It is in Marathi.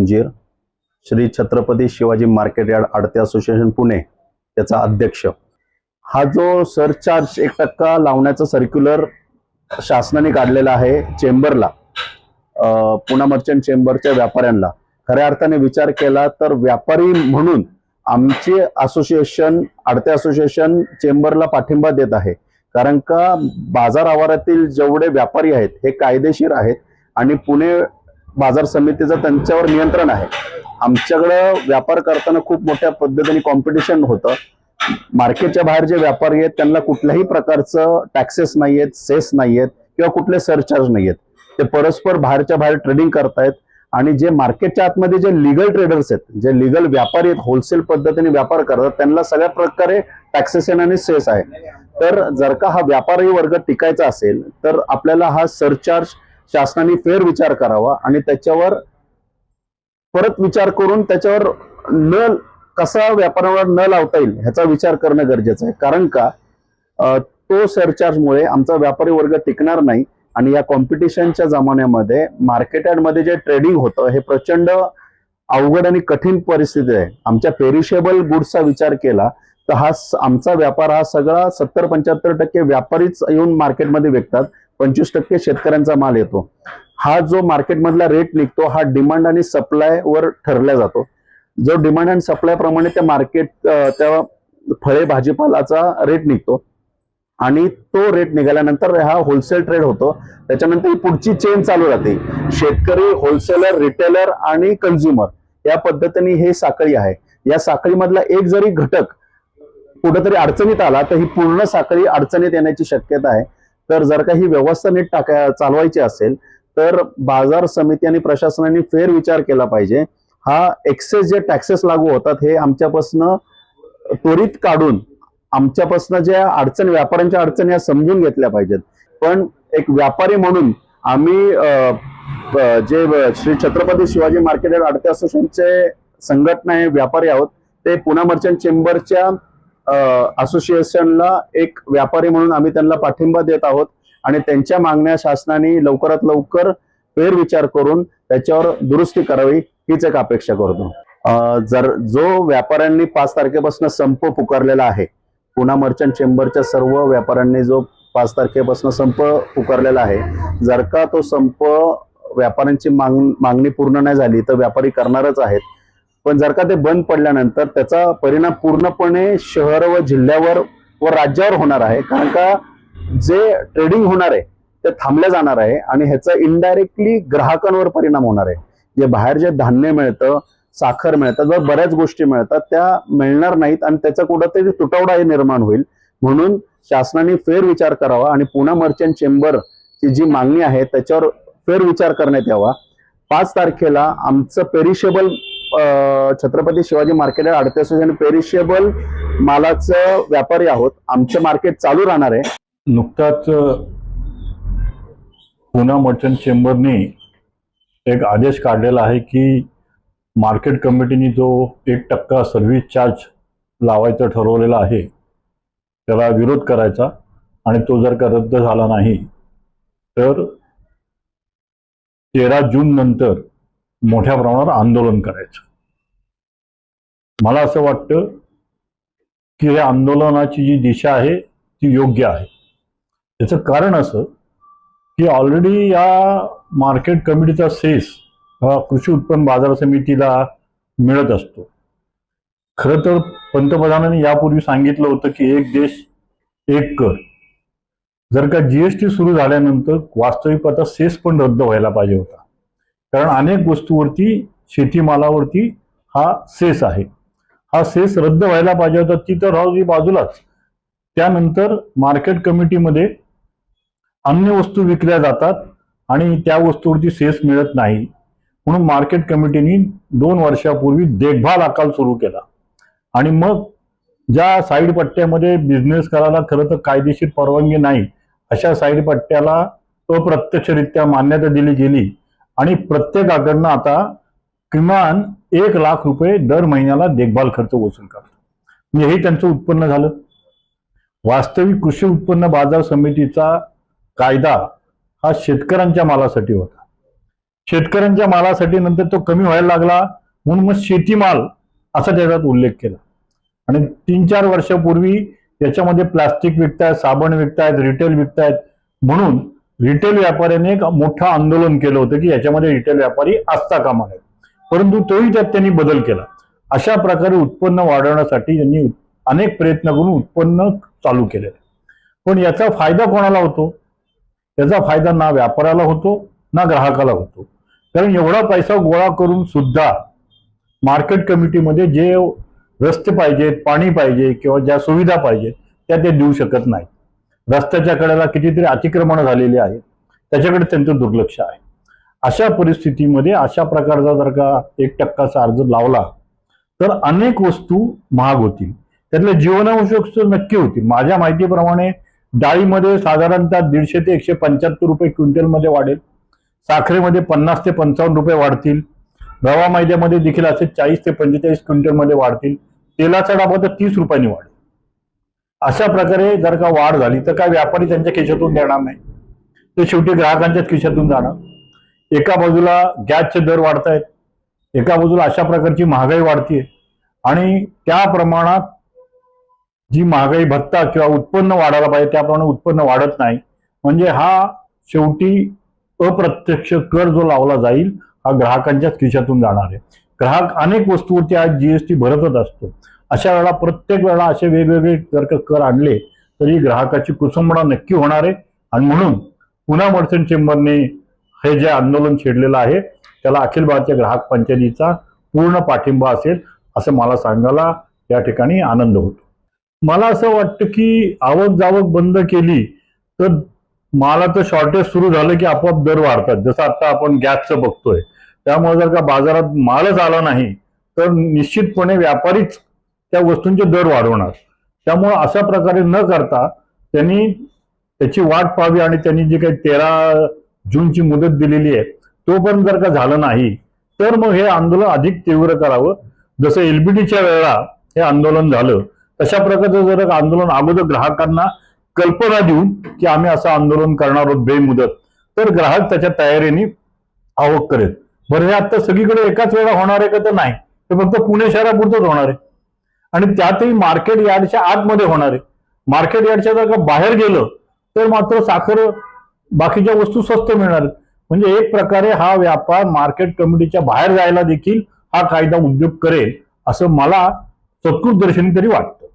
कुंजीर, श्री छत्रपती शिवाजी मार्केट यार्ड आडते असोसिएशन पुणे त्याचा अध्यक्ष। हा जो सरचार्ज 1% लावण्याचा सर्क्युलर शासनाने काढलेला आहे चेंबरला, पुणे मर्चंट चेंबरच्या व्यापाऱ्यांना, खऱ्या अर्थाने विचार केला तर व्यापारी म्हणून आमचे असोसिएशन आडते असोसिएशन चेंबरला पाठिंबा देत आहे। कारण का बाजार आवारातील जेवढे व्यापारी आहेत हे कायदेशीर आहेत आणि पुणे बाजार समितीचं त्यांच्यावर नियंत्रण आहे। आमच्याकडे व्यापार करताना खूप मोठ्या पद्धतीने कॉम्पिटिशन होतं। मार्केटच्या बाहेर जे व्यापारी आहेत त्यांना कुठल्याही प्रकारचं टॅक्सेस नाहीयेत, सेस नाहीयेत किंवा कुठले सरचार्ज नाहीयेत। ते परस्पर बाहेरच्या बाहेर ट्रेडिंग करतायत आणि जे मार्केटच्या आतमध्ये जे लीगल ट्रेडर्स आहेत, जे लीगल व्यापारी आहेत, होलसेल पद्धतीने व्यापार करतात, त्यांना सगळ्या प्रकारे टॅक्सेशन आणि सेस आहे। तर जर का हा व्यापारी वर्ग टिकायचा असेल तर आपल्याला हा सरचार्ज शासनाने फेर विचार करावा आणि त्याच्यावर परत विचार करून त्याच्यावर कसा व्यापाऱ्यांवर न लावता येईल ह्याचा विचार करणं गरजेचं आहे। कारण का तो सरचार्जमुळे आमचा व्यापारी वर्ग टिकणार नाही आणि या कॉम्पिटिशनच्या जमान्यामध्ये मार्केट यार्डमध्ये जे ट्रेडिंग होतं हे प्रचंड अवघड आणि कठीण परिस्थिती आहे। आमच्या पेरिशेबल गुड्सचा विचार केला तर आमचा व्यापार हा सगळा 70-75% व्यापारीच येऊन मार्केटमध्ये विकतात, 25% शेतकऱ्यांचा माल येतो। हा जो मार्केटमधला रेट निघतो हा डिमांड आणि सप्लाय वर ठरला जातो। जो डिमांड आणि सप्लाय प्रमाणे त्या मार्केट त्या फळे भाजीपालाचा रेट निघतो आणि तो रेट निघाल्यानंतर हा होलसेल ट्रेड होतो। त्याच्यानंतर पुढची चेन चालू राहते, शेतकरी, होलसेलर, रिटेलर आणि कंझ्युमर या पद्धतीने हे साखळी आहे। या साखळीमधला एक जरी घटक कुठेतरी अडचणीत आला तर ही पूर्ण साखळी अडचणीत येण्याची शक्यता आहे। तर जर का ही व्यवस्था नीट चालवायची असेल तर बाजार समिती आणि प्रशासनाने फेर विचार केला पाहिजे। हा एक्सेस जे टॅक्सेस लागू होतात हे आमच्यापासून त्वरित काढून आमच्यापासून ज्या अडचणी, व्यापाऱ्यांच्या अडचणी समजून घेतल्या पाहिजेत। पण एक व्यापारी म्हणून आम्ही जे श्री छत्रपती शिवाजी मार्केट यार्ड आडते असोसिएशनचे संघटना आहे, व्यापारी आहोत, ते पुणे मर्चंट चेंबरच्या असोसिएशनला एक व्यापारी म्हणून आम्ही त्यांना पाठिंबा देत आहोत आणि त्यांच्या मागण्या शासनाने लवकरात लवकर फेर विचार करून त्याच्यावर दुरुस्ती करावी हीच एक अपेक्षा करतो। जर जो व्यापाऱ्यांनी 5 तारखेपासून संप पुकारलेला आहे, पुणे मर्चंट चेंबरच्या सर्व व्यापाऱ्यांनी जो 5 तारखेपासून संप पुकारलेला आहे, जर का तो संप व्यापाऱ्यांची मागणी पूर्ण नाही झाली तर व्यापारी करणारच आहेत। पण जर का ते बंद पडल्यानंतर त्याचा परिणाम पूर्णपणे शहर व जिल्ह्यावर व राज्यावर होणार आहे। कारण का जे ट्रेडिंग होणार आहे ते थांबल्या जाणार आहे आणि ह्याचा इनडायरेक्टली ग्राहकांवर परिणाम होणार आहे। जे बाहेर जे धान्य मिळतं, साखर मिळतात व बऱ्याच गोष्टी मिळतात त्या मिळणार नाहीत आणि त्याचा कुठेतरी तुटवडा निर्माण होईल। म्हणून शासनाने फेर विचार करावा आणि पुणे मर्चंट चेंबरची जी मागणी आहे त्याच्यावर फेर विचार करण्यात यावा। 5 तारखेला आमचं perishable Chhatrapati Shivaji market yard आडते असोसिएशन पेरिशेबल मालाचं व्यापारी आहोत, आमचं मार्केट चालू राहणार आहे। नुकताच पुणे मर्चंट चेंबरने एक आदेश काढलेला आहे की मार्केट कमिटीने जो 1% सर्व्हिस चार्ज लावायचा ठरवलेला आहे त्याला विरोध करायचा आणि तो जर का रद्द झाला नाही तर 13 जून नंतर मोठ्या प्रमाणावर आंदोलन करायचं। मला असं वाटतं की या आंदोलनाची जी दिशा आहे ती योग्य आहे। याचं कारण असं की ऑलरेडी या मार्केट कमिटीचा सेस हा कृषी उत्पन्न बाजार समितीला मिळत असतो। खरं तर पंतप्रधानांनी यापूर्वी सांगितलं होतं की एक देश एक कर। जर का जीएसटी सुरू झाल्यानंतर वास्तविक आता सेस पण रद्द व्हायला पाहिजे होता, कारण अनेक वस्तूवरती, शेतीमालावरती हा सेस आहे। हा सेस रद्द व्हायला पाहिजे होता, ती तर राहू बाजूलाच, त्यानंतर मार्केट कमिटीमध्ये अन्य वस्तू विकल्या जातात आणि त्या वस्तूवरती सेस मिळत नाही। म्हणून मार्केट कमिटीने 2 वर्षापूर्वी देखभाल अकाल सुरू केला आणि मग ज्या साईड पट्ट्यामध्ये बिझनेस करायला खरं तर कायदेशीर परवानगी नाही अशा साईड पट्ट्याला अप्रत्यक्षरित्या मान्यता दिली गेली आणि प्रत्येकाकडनं आता किमान 1 लाख रुपये दर महिन्याला देखभाल खर्च वसूल करतात। म्हणजे हे त्यांचं उत्पन्न झालं। वास्तविक कृषी उत्पन्न बाजार समितीचा कायदा हा शेतकऱ्यांच्या मालासाठी होता। शेतकऱ्यांच्या मालासाठी नंतर तो कमी व्हायला लागला म्हणून मग शेतीमाल असा त्याच्यात उल्लेख केला. आणि 3-4 वर्षापूर्वी याच्यामध्ये प्लास्टिक विकतायत, साबण विकतायत, रिटेल विकतायत म्हणून रिटेल व्यापाऱ्याने एक मोठं आंदोलन केलं होतं की याच्यामध्ये रिटेल व्यापारी असता कामा नये. परंतु तोही त्यात त्यांनी बदल केला. अशा प्रकारे उत्पन्न वाढवण्यासाठी त्यांनी अनेक प्रयत्न करून उत्पन्न चालू केले. पण याचा फायदा कोणाला होतो? याचा फायदा ना व्यापाऱ्याला होतो ना ग्राहकाला होतो. कारण एवढा पैसा गोळा करून सुद्धा मार्केट कमिटीमध्ये जे रस्ते पाहिजेत, पाणी पाहिजे किंवा ज्या सुविधा पाहिजेत त्या ते देऊ शकत नाही. रस्त्याच्या कडेला कितीतरी अतिक्रमण झालेली आहेत, त्याच्याकडे त्यांचं दुर्लक्ष आहे. अशा परिस्थितीमध्ये अशा प्रकारचा जर का 1% अर्ज लावला तर अनेक वस्तू महाग होतील. त्यातल्या जीवनावश्यक वस्तू नक्की होतील. माझ्या माहितीप्रमाणे डाळीमध्ये साधारणतः 150 ते 175 रुपये क्विंटलमध्ये वाढेल. साखरेमध्ये 50 ते 55 रुपये वाढतील. रवा मैद्यामध्ये देखील असे 40 ते 45 क्विंटलमध्ये वाढतील. तेलाचा डबा तर 30 रुपयांनी वाढेल. अशा प्रकारे जर का वाढ झाली तर काय व्यापारी त्यांच्या खिशातून देणार नाही, ते शेवटी ग्राहकांच्याच खिशातून जाणार. एका बाजूला गॅसचे दर वाढतायत, एका बाजूला अशा प्रकारची महागाई वाढतीये आणि त्या प्रमाणात जी महागाई भत्ता किंवा उत्पन्न वाढायला पाहिजे त्याप्रमाणे उत्पन्न वाढत नाही. म्हणजे हा शेवटी अप्रत्यक्ष कर जो लावला जाईल हा ग्राहकांच्याच खिशातून जाणार आहे. ग्राहक अनेक वस्तूवरती आज जीएसटी भरतच असतो. अशा वेळेला प्रत्येक वेळेला असे वेगवेगळे जर का कर आणले तरी ग्राहकाची कुचंबणा नक्की होणार आहे. आणि म्हणून पुणा मर्चंट चेंबरने हे जे आंदोलन छेडलेलं आहे त्याला अखिल भारतीय ग्राहक पंचायतीचा पूर्ण पाठिंबा असेल असं मला सांगायला या ठिकाणी आनंद होतो. मला असं वाटतं की आवक जावक बंद केली तर मालाचं शॉर्टेज सुरू झालं की आपोआप दर वाढतात. जसं आता आपण गॅसचं बघतोय. त्यामुळे जर का बाजारात मालच आला नाही तर निश्चितपणे व्यापारीच त्या वस्तूंचे दर वाढवणार. त्यामुळे अशा प्रकारे न करता त्यांनी त्याची वाट पाहावी आणि त्यांनी जी काही 13 जूनची मुदत दिलेली आहे तोपर्यंत जर का झालं नाही तर मग हे आंदोलन अधिक तीव्र करावं. जसं एलबीटीच्या वेळेला हे आंदोलन झालं तशा प्रकारचं जर आंदोलन अगोदर ग्राहकांना कल्पना देऊन की आम्ही असं आंदोलन करणार आहोत बेमुदत तर ग्राहक त्याच्या तयारीने आवक करेल. बरं हे आता सगळीकडे एकाच वेळा होणार आहे का? तर नाही, ते फक्त पुणे शहरापुरतच होणार आहे आणि त्यातही मार्केट यार्डच्या आतमध्ये होणार आहे. मार्केट यार्डच्या जर का बाहेर गेलं तर मात्र साखर बाकीच्या वस्तू स्वस्त मिळणार आहेत. म्हणजे एक प्रकारे हा व्यापार मार्केट कमिटीच्या बाहेर जायला देखील हा कायदा उद्योग करेल असं मला सत्कृत दर्शनी तरी वाटतं.